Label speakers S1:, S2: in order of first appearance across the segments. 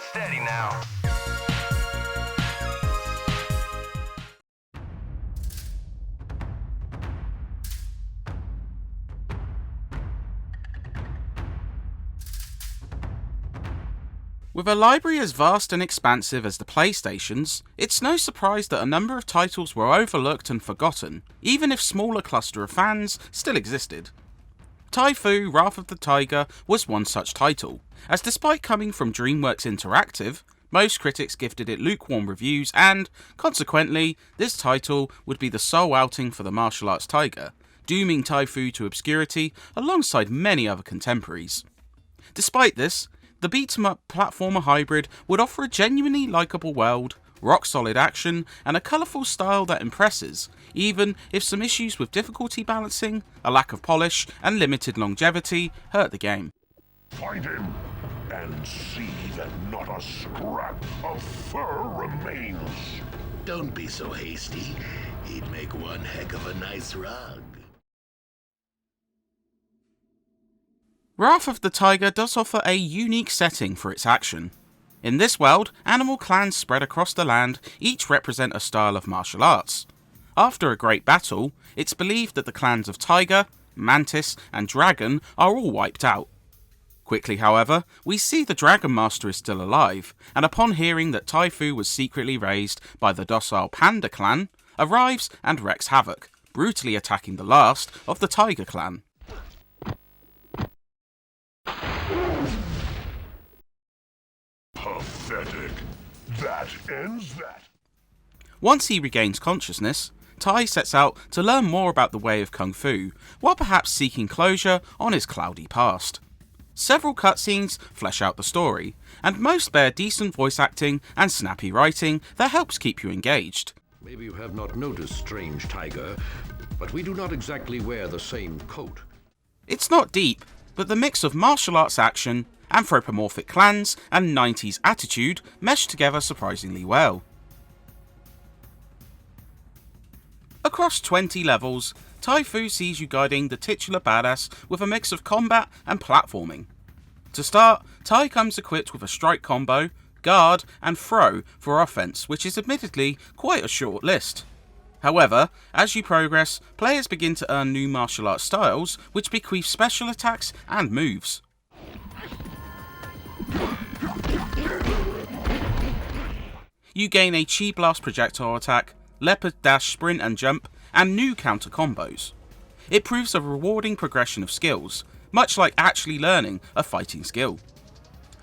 S1: Steady now.
S2: With a library as vast and expansive as the PlayStation's, it's no surprise that a number of titles were overlooked and forgotten, even if smaller cluster of fans still existed. Tai-Fu: Wrath of the Tiger was one such title, as despite coming from DreamWorks Interactive, most critics gifted it lukewarm reviews and, consequently, this title would be the sole outing for the martial arts tiger, dooming Tai-Fu to obscurity alongside many other contemporaries. Despite this, the beat-em-up platformer hybrid would offer a genuinely likeable world, rock-solid action, and a colourful style that impresses, even if some issues with difficulty balancing, a lack of polish, and limited longevity hurt the game.
S3: Find him and see that not a scrap of fur remains.
S4: Don't be so hasty. He'd make one heck of a nice rug.
S2: Wrath of the Tiger does offer a unique setting for its action. In this world, animal clans spread across the land each represent a style of martial arts. After a great battle, it's believed that the clans of Tiger, Mantis, and Dragon are all wiped out. Quickly, however, we see the Dragon Master is still alive, and upon hearing that Tai-Fu was secretly raised by the docile Panda clan, arrives and wreaks havoc, brutally attacking the last of the Tiger clan.
S3: Pathetic. That ends that.
S2: Once he regains consciousness, Tai sets out to learn more about the way of Kung Fu, while perhaps seeking closure on his cloudy past. Several cutscenes flesh out the story, and most bear decent voice acting and snappy writing that helps keep you engaged.
S5: Maybe you have not noticed, strange tiger, but we do not exactly wear the same coat.
S2: It's not deep, but the mix of martial arts action, anthropomorphic clans, and 90s attitude mesh together surprisingly well. Across 20 levels, Tai-Fu sees you guiding the titular badass with a mix of combat and platforming. To start, Tai comes equipped with a strike combo, guard, and throw for offense, which is admittedly quite a short list. However, as you progress, players begin to earn new martial arts styles, which bequeath special attacks and moves. You gain a Chi Blast projectile attack, Leopard Dash sprint and jump, and new counter combos. It proves a rewarding progression of skills, much like actually learning a fighting skill.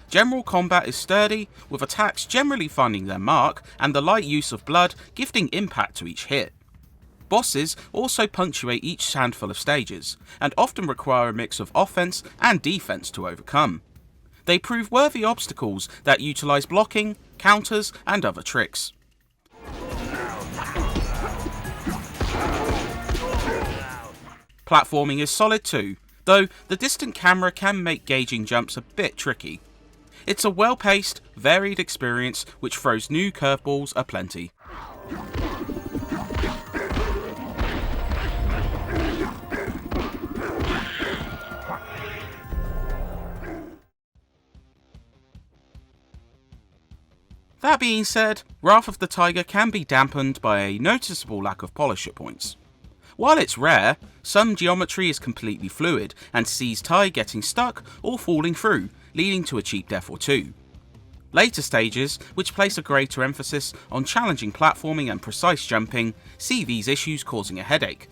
S2: General combat is sturdy, with attacks generally finding their mark and the light use of blood gifting impact to each hit. Bosses also punctuate each handful of stages, and often require a mix of offense and defense to overcome. They prove worthy obstacles that utilize blocking, counters, and other tricks. Platforming is solid too, though the distant camera can make gauging jumps a bit tricky. It's a well-paced, varied experience which throws new curveballs aplenty. That being said, Wrath of the Tiger can be dampened by a noticeable lack of polish at points. While it's rare, some geometry is completely fluid and sees Tai getting stuck or falling through, leading to a cheap death or two. Later stages, which place a greater emphasis on challenging platforming and precise jumping, see these issues causing a headache.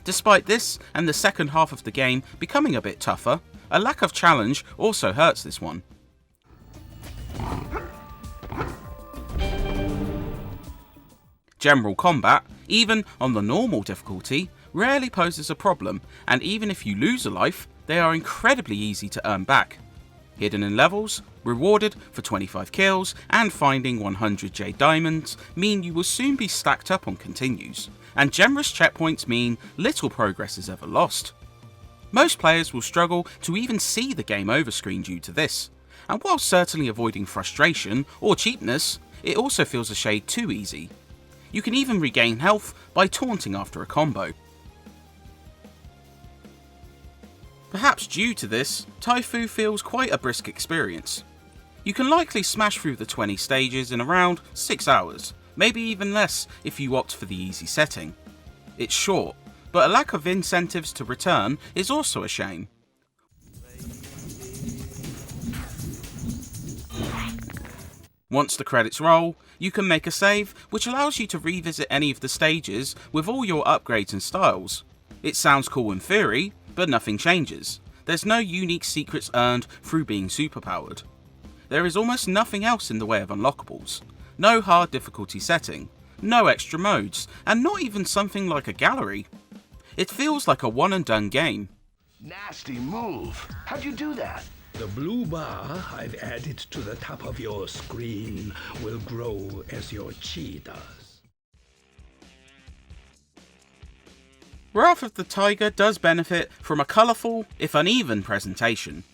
S2: Despite this, and the second half of the game becoming a bit tougher, a lack of challenge also hurts this one. General combat, even on the normal difficulty, rarely poses a problem, and even if you lose a life, they are incredibly easy to earn back. Hidden in levels, rewarded for 25 kills, and finding 100 Jade Diamonds mean you will soon be stacked up on continues, and generous checkpoints mean little progress is ever lost. Most players will struggle to even see the game over screen due to this, and while certainly avoiding frustration or cheapness, it also feels a shade too easy. You can even regain health by taunting after a combo. Perhaps due to this, Tai-Fu feels quite a brisk experience. You can likely smash through the 20 stages in around 6 hours, maybe even less if you opt for the easy setting. It's short, but a lack of incentives to return is also a shame. Once the credits roll, you can make a save, which allows you to revisit any of the stages with all your upgrades and styles. It sounds cool in theory, but nothing changes. There's no unique secrets earned through being superpowered. There is almost nothing else in the way of unlockables. No hard difficulty setting, no extra modes, and not even something like a gallery. It feels like a one and done game.
S3: Nasty move. How'd you do that?
S1: The blue bar I've added to the top of your screen will grow as your chi does.
S2: Wrath of the Tiger does benefit from a colourful, if uneven, presentation.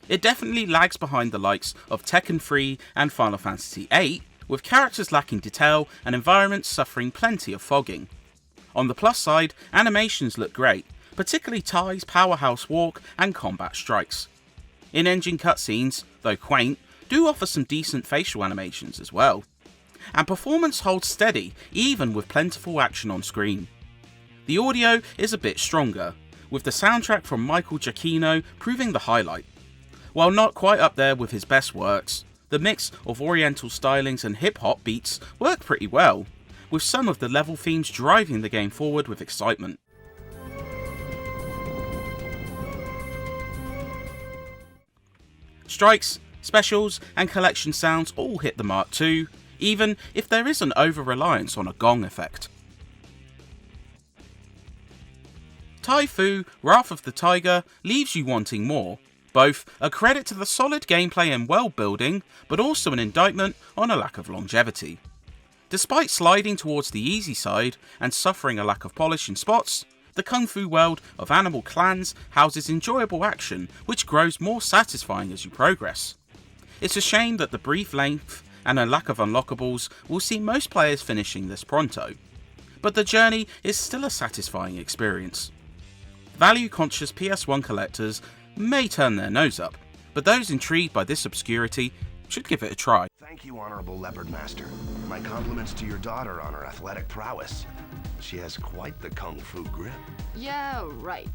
S2: It definitely lags behind the likes of Tekken 3 and Final Fantasy VIII, with characters lacking detail and environments suffering plenty of fogging. On the plus side, animations look great, particularly Ty's powerhouse walk and combat strikes. In-engine cutscenes, though quaint, do offer some decent facial animations as well. And performance holds steady, even with plentiful action on screen. The audio is a bit stronger, with the soundtrack from Michael Giacchino proving the highlight. While not quite up there with his best works, the mix of oriental stylings and hip-hop beats work pretty well, with some of the level themes driving the game forward with excitement. Strikes, specials, and collection sounds all hit the mark too, even if there is an over-reliance on a gong effect. Tai-Fu, Wrath of the Tiger leaves you wanting more, both a credit to the solid gameplay and world building, but also an indictment on a lack of longevity. Despite sliding towards the easy side and suffering a lack of polish in spots, the Kung Fu world of Animal Clans houses enjoyable action which grows more satisfying as you progress. It's a shame that the brief length and a lack of unlockables will see most players finishing this pronto, but the journey is still a satisfying experience. Value-conscious PS1 collectors may turn their nose up, but those intrigued by this obscurity should give it a try.
S3: Thank you, Honorable Leopard Master. My compliments to your daughter on her athletic prowess. She has quite the kung fu grip.
S6: Yeah, right.